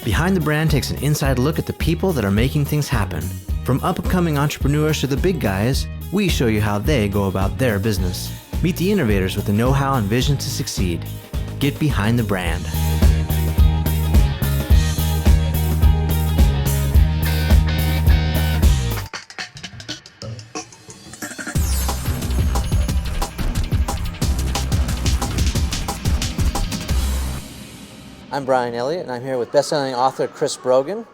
Behind the Brand takes an inside look at the people that are making things happen. From up-and-coming entrepreneurs to the big guys, we show you how they go about their business. Meet the innovators with the know-how and vision to succeed. Get behind the brand. I'm Brian Elliott, and I'm here with best-selling author Chris Brogan,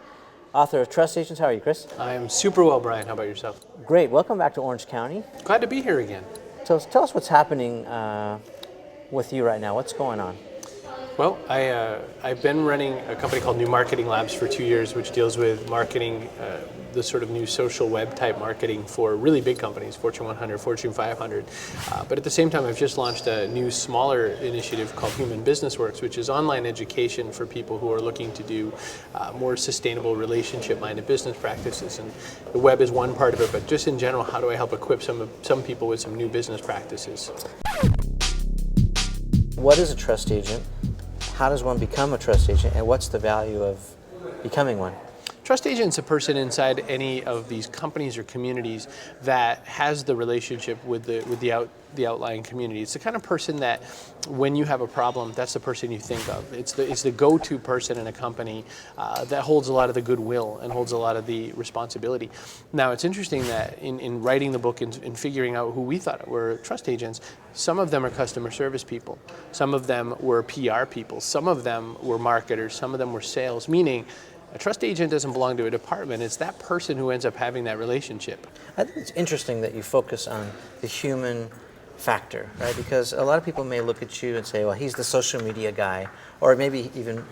author of Trust Agents. How are you, Chris? I am super well, Brian. How about yourself? Great. Welcome back to Orange County. Glad to be here again. Tell us what's happening with you right now. What's going on? Well, I've been running a company called New Marketing Labs for 2 years, which deals with marketing, the sort of new social web type marketing for really big companies, Fortune 100, Fortune 500. But at the same time, I've just launched a new smaller initiative called Human Business Works, which is online education for people who are looking to do more sustainable relationship-minded business practices. And the web is one part of it, but just in general, how do I help equip some people with some new business practices? What is a trust agent? How does one become a trust agent, and what's the value of becoming one? Trust agent's a person inside any of these companies or communities that has the relationship with the outlying community. It's the kind of person that when you have a problem, that's the person you think of. It's the go-to person in a company that holds a lot of the goodwill and holds a lot of the responsibility. Now, it's interesting that in writing the book and in figuring out who we thought were trust agents, some of them are customer service people, some of them were PR people, some of them were marketers, some of them were sales, meaning a trust agent doesn't belong to a department. It's that person who ends up having that relationship. I think it's interesting that you focus on the human factor, right? Because a lot of people may look at you and say, well, he's the social media guy, or maybe even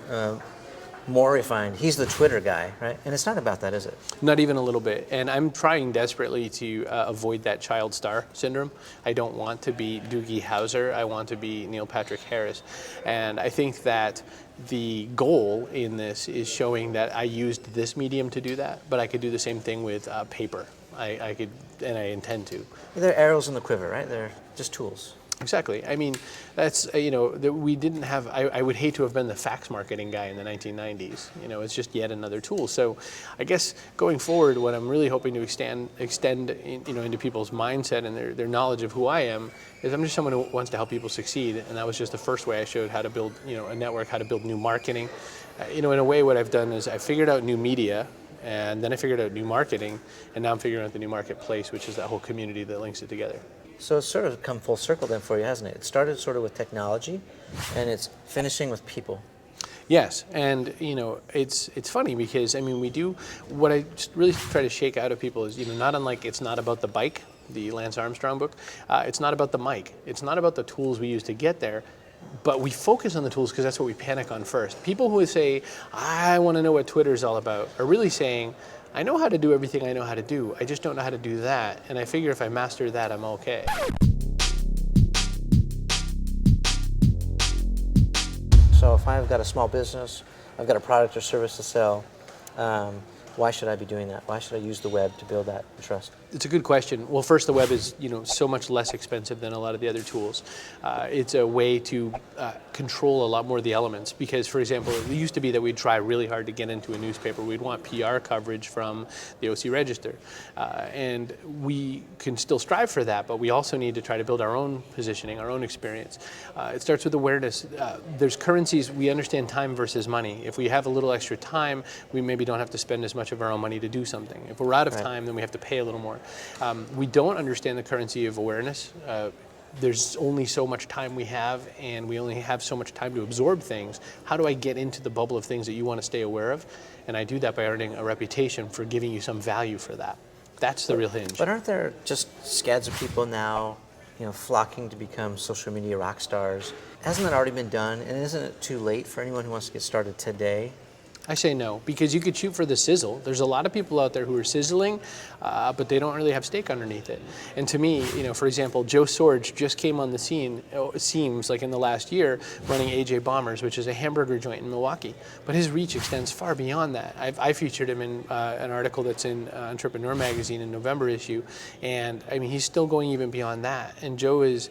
more refined, he's the Twitter guy, right? And it's not about that, is it? Not even a little bit. And I'm trying desperately to avoid that child star syndrome. I don't want to be Doogie Howser. I want to be Neil Patrick Harris. And I think that the goal in this is showing that I used this medium to do that, but I could do the same thing with paper. I could, and I intend to. They're arrows in the quiver, right? They're just tools. Exactly. I mean, that's, we didn't have, I would hate to have been the fax marketing guy in the 1990s. It's just yet another tool. So I guess going forward, what I'm really hoping to extend into people's mindset and their knowledge of who I am is I'm just someone who wants to help people succeed. And that was just the first way I showed how to build, a network, how to build new marketing. In a way, what I've done is I figured out new media, and then I figured out new marketing, and now I'm figuring out the new marketplace, which is that whole community that links it together. So it's sort of come full circle then for you, hasn't it? It started sort of with technology, and it's finishing with people. Yes, and it's funny because we do what I just really try to shake out of people is not unlike It's Not About the Bike, the Lance Armstrong book. It's not about the mic. It's not about the tools we use to get there. But we focus on the tools because that's what we panic on first. People who say, I want to know what Twitter's all about, are really saying, I know how to do everything I know how to do. I just don't know how to do that. And I figure if I master that, I'm okay. So if I've got a small business, I've got a product or service to sell, why should I be doing that? Why should I use the web to build that trust? It's a good question. Well, first, the web is so much less expensive than a lot of the other tools. It's a way to control a lot more of the elements because, for example, it used to be that we'd try really hard to get into a newspaper. We'd want PR coverage from the OC Register. And we can still strive for that, but we also need to try to build our own positioning, our own experience. It starts with awareness. There's currencies. We understand time versus money. If we have a little extra time, we maybe don't have to spend as much of our own money to do something. If we're out of time, then we have to pay a little more. We don't understand the currency of awareness. There's only so much time we have, and we only have so much time to absorb things. How do I get into the bubble of things that you want to stay aware of? And I do that by earning a reputation for giving you some value for that. That's the real hinge. But aren't there just scads of people now, flocking to become social media rock stars? Hasn't that already been done? And isn't it too late for anyone who wants to get started today? I say no, because you could shoot for the sizzle. There's a lot of people out there who are sizzling, but they don't really have steak underneath it. And to me, for example, Joe Sorge just came on the scene, it seems like in the last year, running AJ Bombers, which is a hamburger joint in Milwaukee. But his reach extends far beyond that. I featured him in an article that's in Entrepreneur Magazine in November issue, and he's still going even beyond that. And Joe is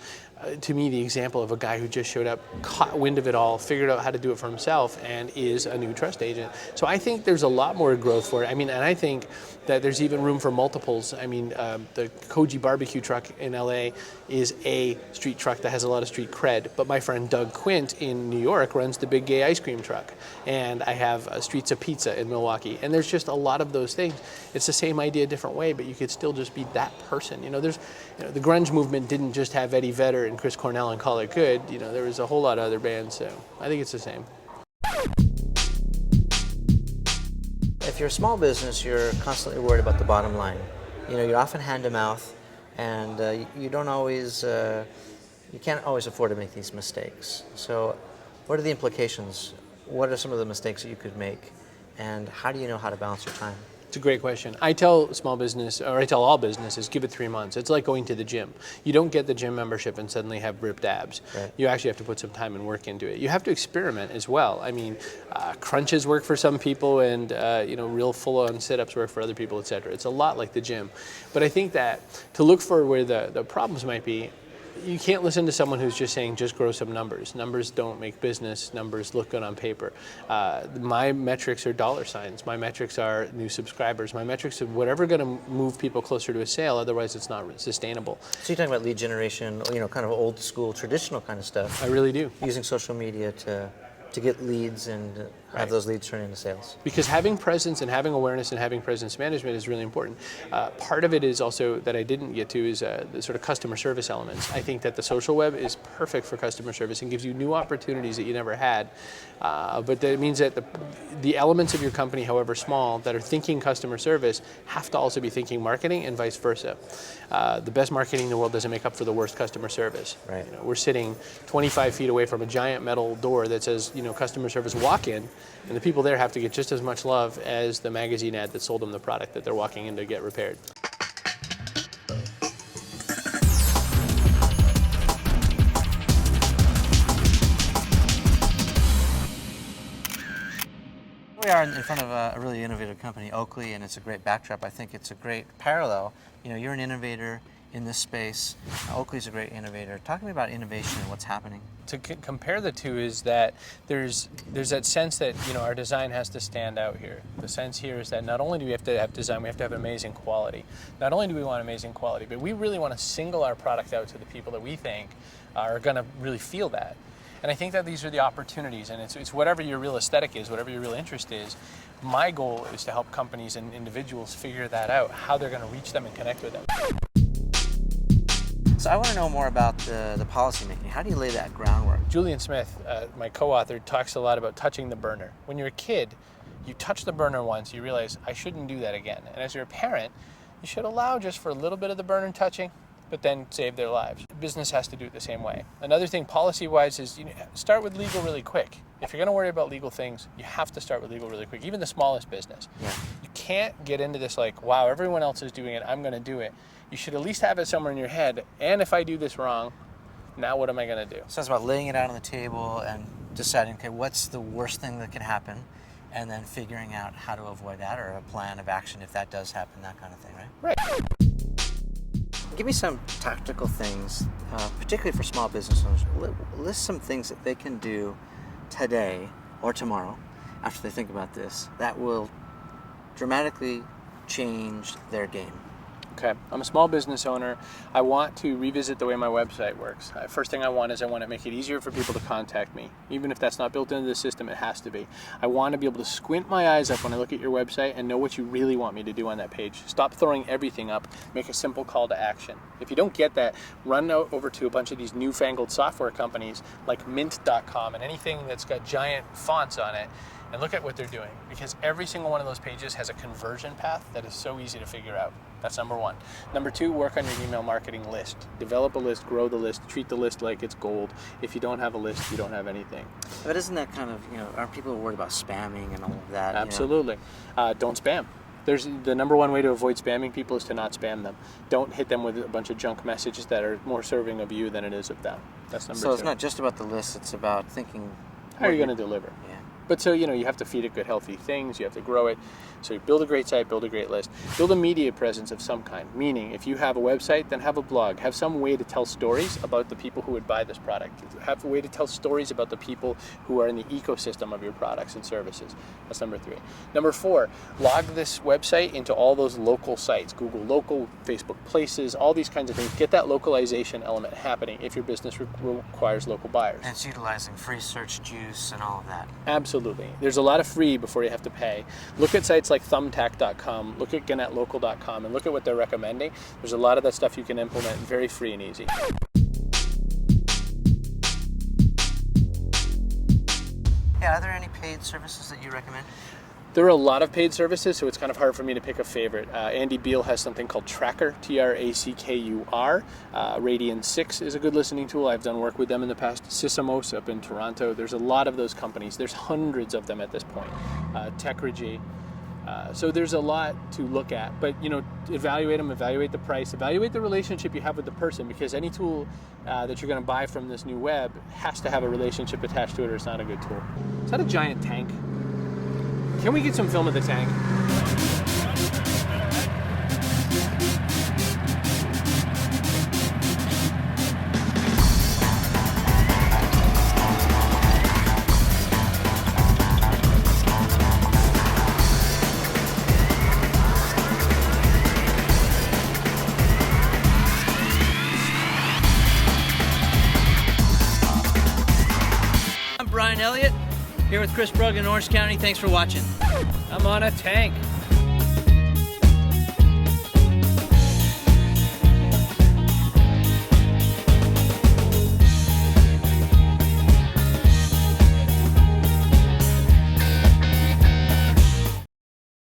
to me, the example of a guy who just showed up, caught wind of it all, figured out how to do it for himself, and is a new trust agent. So I think there's a lot more growth for it. I mean, and I think that there's even room for multiples. I mean, the Koji barbecue truck in LA is a street truck that has a lot of street cred, but my friend Doug Quint in New York runs the big gay ice cream truck. And I have Streets of Pizza in Milwaukee. And there's just a lot of those things. It's the same idea, different way, but you could still just be that person. The grunge movement didn't just have Eddie Vedder and Chris Cornell and Call It Good. There was a whole lot of other bands, so I think it's the same. If you're a small business, you're constantly worried about the bottom line. You're often hand to mouth, and you don't always, you can't always afford to make these mistakes. So what are the implications? What are some of the mistakes that you could make? And how do you know how to balance your time? It's a great question. I tell small business, or I tell all businesses, give it 3 months. It's like going to the gym. You don't get the gym membership and suddenly have ripped abs. Right. You actually have to put some time and work into it. You have to experiment as well. I mean, crunches work for some people, and real full-on sit-ups work for other people, etc. It's a lot like the gym. But I think that to look for where the problems might be, you can't listen to someone who's just saying, just grow some numbers. Numbers don't make business. Numbers look good on paper. My metrics are dollar signs. My metrics are new subscribers. My metrics are whatever going to move people closer to a sale. Otherwise, it's not sustainable. So you're talking about lead generation, kind of old school, traditional kind of stuff. I really do. Using social media to get leads and have those leads turn into sales. Because having presence and having awareness and having presence management is really important. Part of it is also that I didn't get to is the sort of customer service elements. I think that the social web is perfect for customer service and gives you new opportunities that you never had. But that means that the elements of your company, however small, that are thinking customer service have to also be thinking marketing and vice versa. The best marketing in the world doesn't make up for the worst customer service. Right. We're sitting 25 feet away from a giant metal door that says, customer service walk in, and the people there have to get just as much love as the magazine ad that sold them the product that they're walking in to get repaired. We are in front of a really innovative company, Oakley, and it's a great backdrop. I think it's a great parallel. You're an innovator in this space. Oakley's a great innovator. Talk to me about innovation and what's happening. To compare the two is that there's that sense that our design has to stand out here. The sense here is that not only do we have to have design, we have to have amazing quality. Not only do we want amazing quality, but we really want to single our product out to the people that we think are going to really feel that. And I think that these are the opportunities, and it's whatever your real aesthetic is, whatever your real interest is. My goal is to help companies and individuals figure that out, how they're going to reach them and connect with them. So I want to know more about the policy making. How do you lay that groundwork? Julian Smith, my co-author, talks a lot about touching the burner. When you're a kid, you touch the burner once, you realize, I shouldn't do that again. And as you're a parent, you should allow just for a little bit of the burner touching, but then save their lives. Business has to do it the same way. Another thing policy-wise is start with legal really quick. If you're going to worry about legal things, you have to start with legal really quick, even the smallest business. Yeah. You can't get into this like, wow, everyone else is doing it, I'm going to do it. You should at least have it somewhere in your head, and if I do this wrong, now what am I going to do? So it's about laying it out on the table and deciding, okay, what's the worst thing that can happen, and then figuring out how to avoid that, or a plan of action if that does happen, that kind of thing, right? Right. Give me some tactical things, particularly for small business owners. List some things that they can do today or tomorrow after they think about this that will dramatically change their game. Okay, I'm a small business owner. I want to revisit the way my website works. First thing I want to make it easier for people to contact me. Even if that's not built into the system, it has to be. I want to be able to squint my eyes up when I look at your website and know what you really want me to do on that page. Stop throwing everything up. Make a simple call to action. If you don't get that, run over to a bunch of these newfangled software companies like mint.com and anything that's got giant fonts on it, and look at what they're doing, because every single one of those pages has a conversion path that is so easy to figure out. That's number one. Number two, work on your email marketing list. Develop a list, grow the list, treat the list like it's gold. If you don't have a list, you don't have anything. But isn't that kind of, aren't people worried about spamming and all of that? Absolutely. Don't spam. There's the number one way to avoid spamming people is to not spam them. Don't hit them with a bunch of junk messages that are more serving of you than it is of them. That's number two. So it's not just about the list, it's about thinking... How are you going to deliver? Yeah. But so, you have to feed it good, healthy things. You have to grow it. So you build a great site, build a great list, build a media presence of some kind. Meaning, if you have a website, then have a blog. Have some way to tell stories about the people who would buy this product. Have a way to tell stories about the people who are in the ecosystem of your products and services. That's number 3. Number 4, log this website into all those local sites. Google Local, Facebook Places, all these kinds of things. Get that localization element happening if your business requires local buyers. And it's utilizing free search juice and all of that. Absolutely. There's a lot of free before you have to pay. Look at sites like thumbtack.com, look at gannettlocal.com, and look at what they're recommending. There's a lot of that stuff you can implement very free and easy. Yeah, are there any paid services that you recommend? There are a lot of paid services, so it's kind of hard for me to pick a favorite. Andy Beal has something called Tracker, Trackur. Radian 6 is a good listening tool. I've done work with them in the past. Sysomos up in Toronto. There's a lot of those companies. There's hundreds of them at this point. Techregy. So there's a lot to look at, but evaluate them, evaluate the price, evaluate the relationship you have with the person, because any tool that you're going to buy from this new web has to have a relationship attached to it, or it's not a good tool. Is that a giant tank? Can we get some film of the tank? I'm Brian Elliott, here with Chris Brogan in Orange County. Thanks for watching. I'm on a tank.